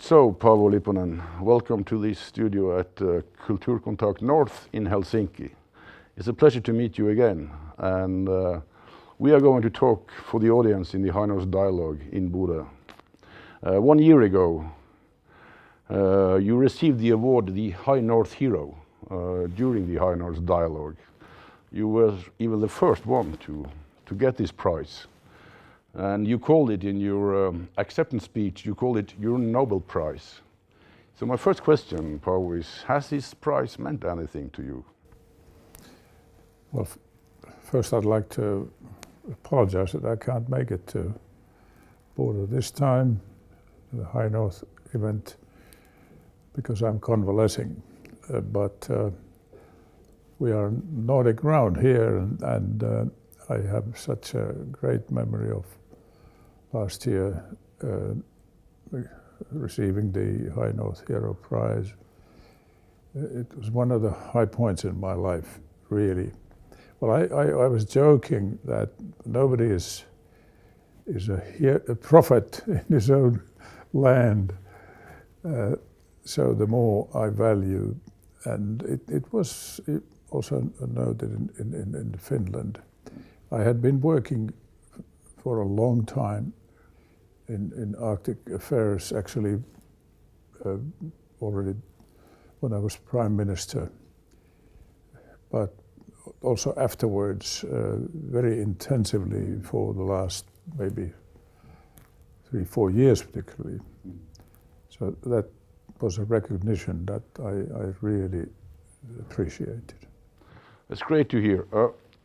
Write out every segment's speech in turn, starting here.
So, Paavo Lipponen, welcome to this studio at Kulturkontakt North in Helsinki. It's a pleasure to meet you again, and we are going to talk for the audience in the High North Dialogue in Bodø. 1 year ago, you received the award, the High North Hero, during the High North Dialogue. You were even the first one to get this prize. And you called it in your acceptance speech, you called it your Nobel Prize. So my first question, Paavo, is, has this prize meant anything to you? Well, first I'd like to apologize that I can't make it to Bodø this time, the High North event, because I'm convalescing. But we are Nordic ground here, and I have such a great memory of last year receiving the High North Hero Prize. It was one of the high points in my life, really. Well, I was joking that nobody is a prophet in his own land. So the more I value, and it was also noted in Finland. I had been working for a long time in Arctic affairs, actually already when I was Prime Minister, but also afterwards very intensively for the last maybe 3-4 years particularly. So that was a recognition that I really appreciated. It's great to hear.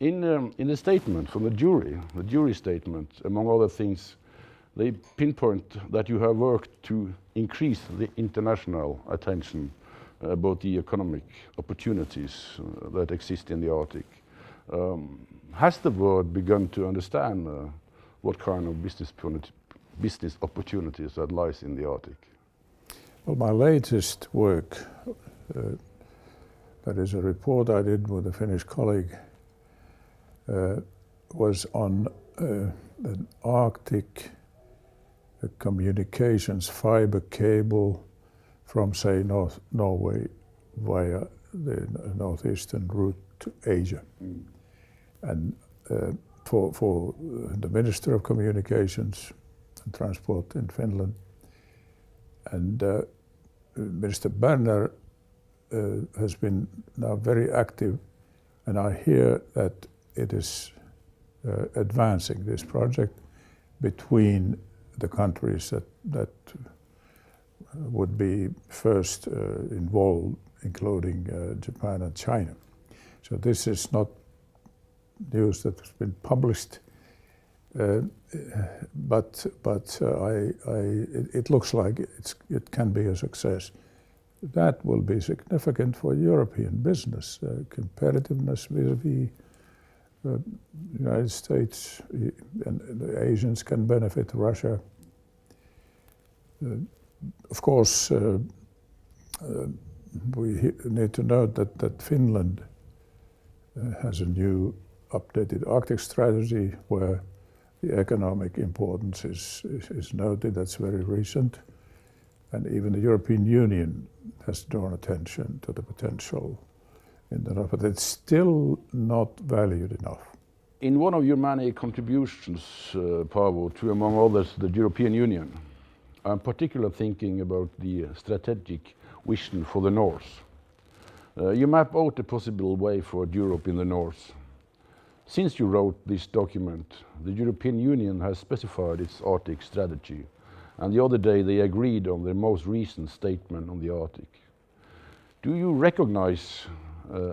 In the statement from the jury statement, among other things, they pinpoint that you have worked to increase the international attention about the economic opportunities that exist in the Arctic. Has the world begun to understand what kind of business opportunities that lies in the Arctic? Well, my latest work, that is a report I did with a Finnish colleague, was on an Arctic communications fiber cable from, say, North Norway via the northeastern route to Asia. And for the Minister of Communications and Transport in Finland, and Minister Berner has been now very active, and I hear that it is advancing, this project, between the countries that would be first involved, including Japan and China. So this is not news that has been published, but it looks like it can be a success. That will be significant for European business, competitiveness vis-a-vis the United States, and the Asians can benefit, Russia. Of course, we need to note that Finland has a new updated Arctic strategy where the economic importance is noted. That's very recent. And even the European Union has drawn attention to the potential in the North, but it's still not valued enough. In one of your many contributions, Paavo, to among others the European Union, I'm particularly thinking about the strategic vision for the North. You map out a possible way for Europe in the North. Since you wrote this document, the European Union has specified its Arctic strategy, and the other day they agreed on their most recent statement on the Arctic. Do you recognize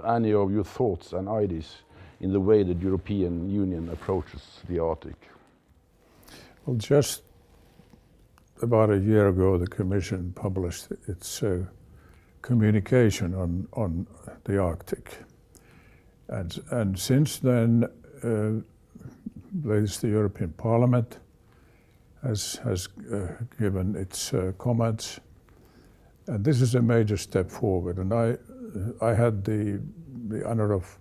any of your thoughts and ideas in the way the European Union approaches the Arctic? Well, just about a year ago, the Commission published its communication on the Arctic. And since then, the European Parliament has given its comments. And this is a major step forward. And I had the honor of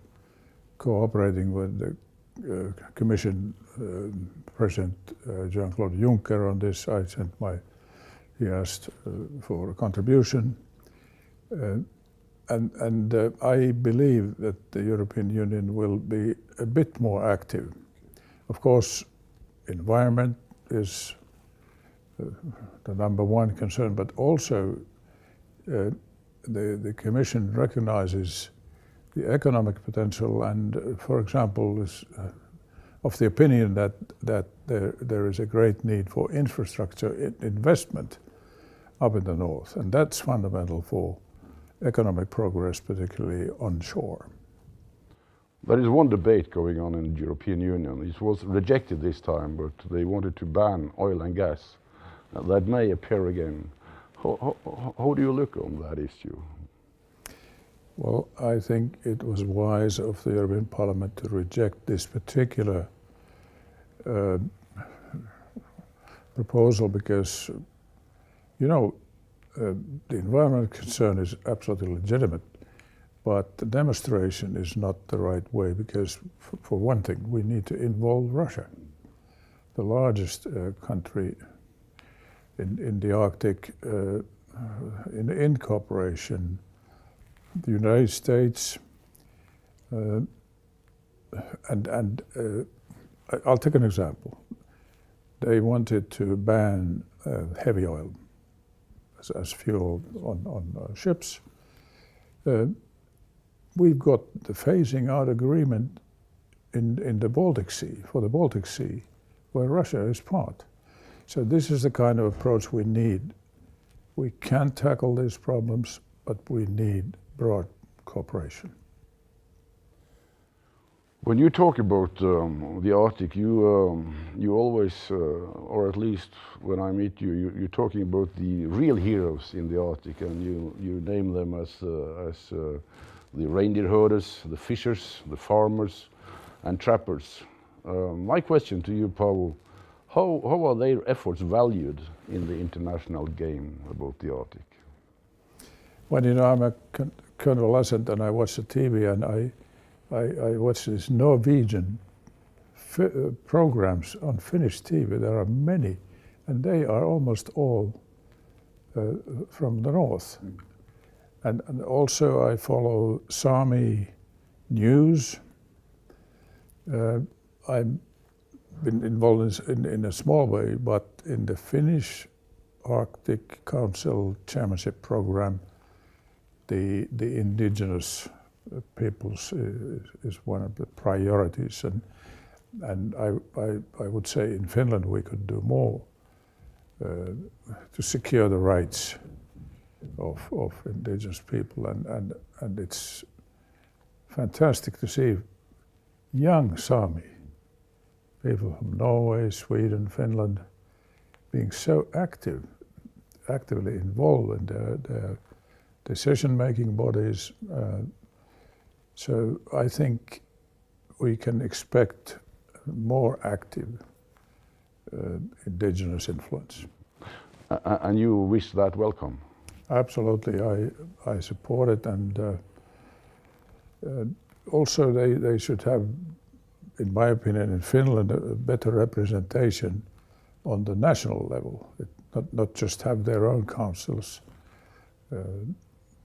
cooperating with the Commission President Jean-Claude Juncker on this. I sent my he asked for a contribution. And I believe that the European Union will be a bit more active. Of course, environment is the number one concern, but also the Commission recognizes the economic potential and, for example, is of the opinion that there is a great need for infrastructure investment up in the north, and that's fundamental for economic progress, particularly onshore. There is one debate going on in the European Union. It was rejected this time, but they wanted to ban oil and gas. That may appear again. How do you look on that issue? Well, I think it was wise of the European Parliament to reject this particular proposal because, you know, the environmental concern is absolutely legitimate, but the demonstration is not the right way because, for one thing, we need to involve Russia, the largest country in the Arctic, in cooperation. The United States, and I'll take an example. They wanted to ban heavy oil as fuel on ships. We've got the phasing out agreement in the Baltic Sea, for the Baltic Sea, where Russia is part. So this is the kind of approach we need. We can tackle these problems, but we need broad cooperation. When you talk about the Arctic, you always, or at least when I meet you, you're talking about the real heroes in the Arctic, and you name them as the reindeer herders, the fishers, the farmers, and trappers. My question to you, Paavo, how are their efforts valued in the international game about the Arctic? Well, you know, I'm a convalescent and I watch the TV and I watch these Norwegian programs on Finnish TV. There are many, and they are almost all from the north. And also I follow Sami news. I've been involved in a small way, but in the Finnish Arctic Council Chairmanship Program, the indigenous peoples is one of the priorities, and I would say in Finland we could do more to secure the rights of indigenous people, and it's fantastic to see young Sami people from Norway, Sweden, Finland being so actively involved in their decision-making bodies. So I think we can expect more active indigenous influence. And you wish that welcome? Absolutely, I support it, and also they should have, in my opinion, in Finland, a better representation on the national level. Not just have their own councils,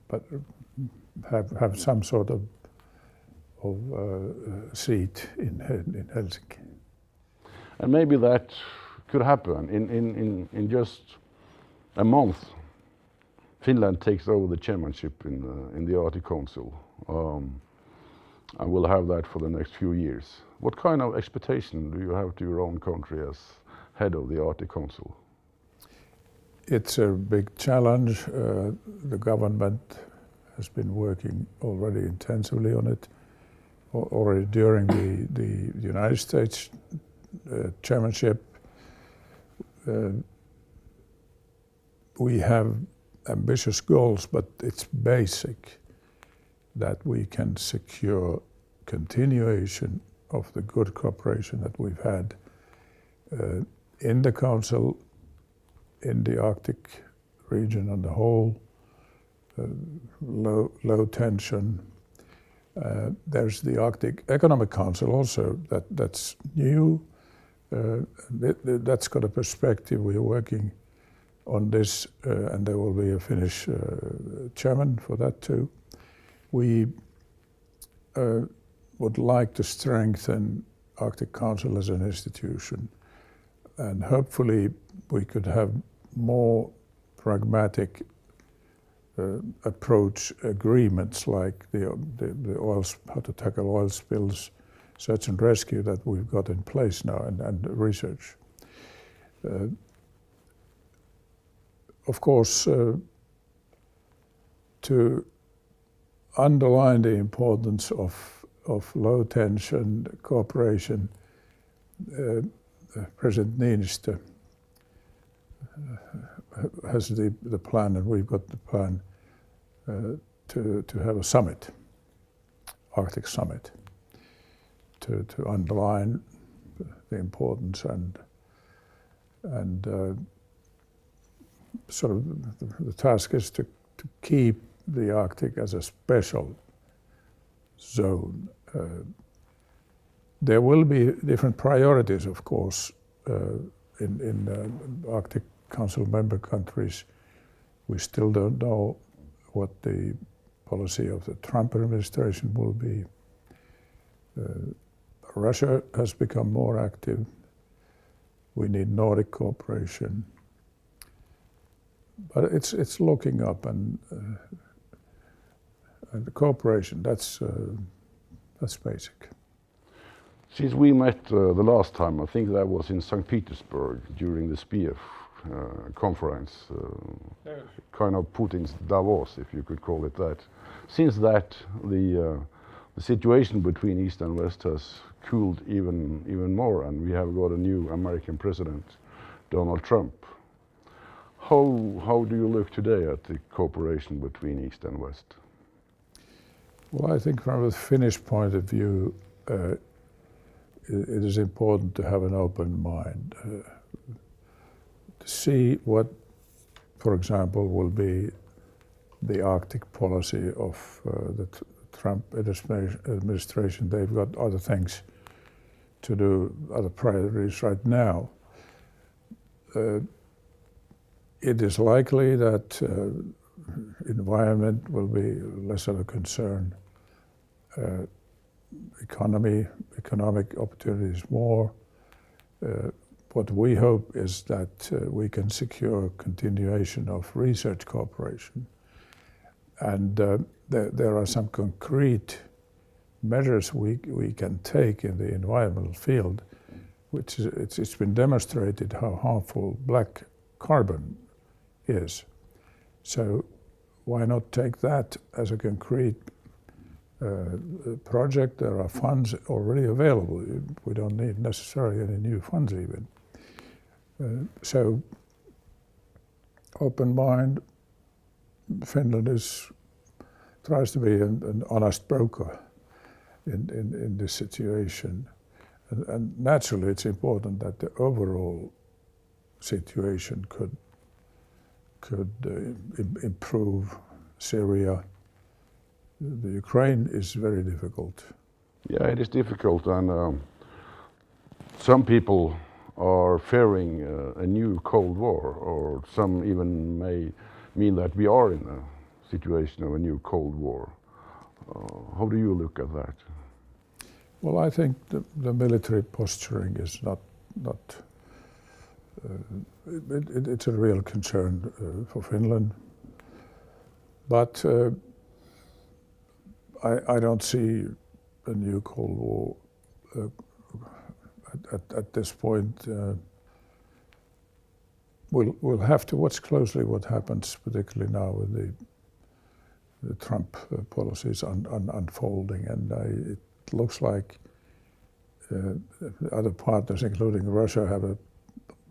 but have some sort of seat in Helsinki. And maybe that could happen in just a month. Finland takes over the chairmanship in the Arctic Council, and we'll have that for the next few years. What kind of expectation do you have to your own country as head of the Arctic Council? It's a big challenge. The government has been working already intensively on it. Already during the United States chairmanship, we have ambitious goals, but it's basic that we can secure continuation of the good cooperation that we've had in the Council, in the Arctic region on the whole, low tension. There's the Arctic Economic Council also, that's new. That's got a perspective. We're working on this, and there will be a Finnish chairman for that too. We would like to strengthen Arctic Council as an institution, and hopefully we could have more pragmatic approach agreements like the oil, how to tackle oil spills, search and rescue that we've got in place now, and research. Of course, to underline the importance of low tension cooperation, President Niinistö has the plan, and we've got the plan to have a summit, Arctic summit, to underline the importance and sort of the task is to keep the Arctic as a special zone. There will be different priorities, of course, in Arctic Council member countries. We still don't know what the policy of the Trump administration will be. Russia has become more active. We need Nordic cooperation. But it's looking up, and the cooperation, that's basic. Since we met the last time, I think that was in St. Petersburg during the SPF conference, kind of Putin's Davos, if you could call it that. Since that, the situation between East and West has cooled even more, and we have got a new American president, Donald Trump. How do you look today at the cooperation between East and West? Well, I think from a Finnish point of view, it is important to have an open mind, to see what, for example, will be the Arctic policy of the Trump administration. They've got other things to do, other priorities right now. It is likely that environment will be less of a concern. Economic opportunities more. What we hope is that we can secure continuation of research cooperation. And there are some concrete measures we can take in the environmental field, which it's been demonstrated how harmful black carbon is. So why not take that as a concrete project? There are funds already available. We don't need necessarily any new funds even. So open mind. Finland tries to be an honest broker in this situation. And naturally it's important that the overall situation could improve. Syria, the Ukraine is very difficult. Yeah, it is difficult, and some people are fearing a new Cold War, or some even may mean that we are in a situation of a new Cold War. How do you look at that? Well, I think the military posturing is not it's a real concern for Finland, but I don't see a new Cold War at this point. We'll have to watch closely what happens, particularly now with the Trump policies unfolding, and it looks like other partners, including Russia, have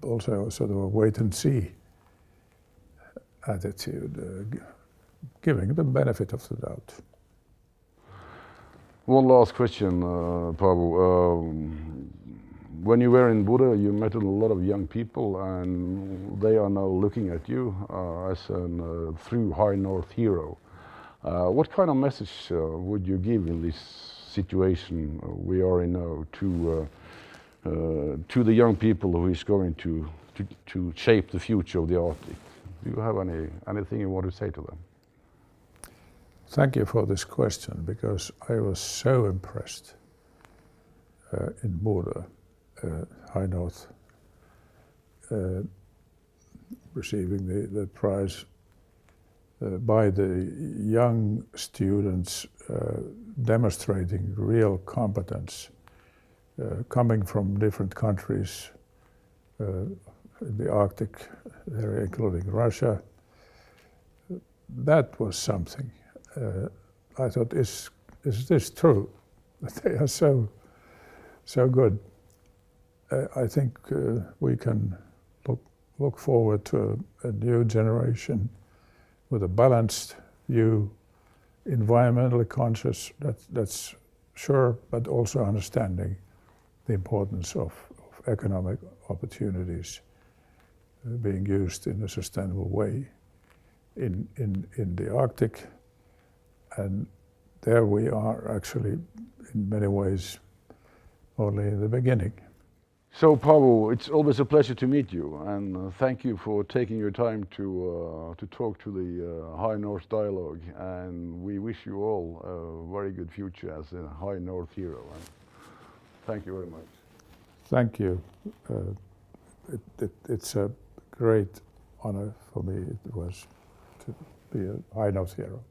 also sort of a wait-and-see attitude, giving them benefit of the doubt. One last question, Paavo. When you were in Buda, you met a lot of young people, and they are now looking at you as a true High North hero. What kind of message would you give in this situation we are in now to the young people who is going to to shape the future of the Arctic. Do you have anything you want to say to them? Thank you for this question, because I was so impressed in Bodø, High North, receiving the prize by the young students demonstrating real competence, coming from different countries in the Arctic area, including Russia. That was something. I thought, is this true? That they are so good. I think we can look forward to a new generation with a balanced view, environmentally conscious, that's sure, but also understanding the importance of economic opportunities being used in a sustainable way in the Arctic. And there we are actually, in many ways, only in the beginning. So Paavo, it's always a pleasure to meet you, and thank you for taking your time to talk to the High North Dialogue, and we wish you all a very good future as a High North hero. And thank you very much. Thank you. It's a great honor for me, it was, to be a High North hero.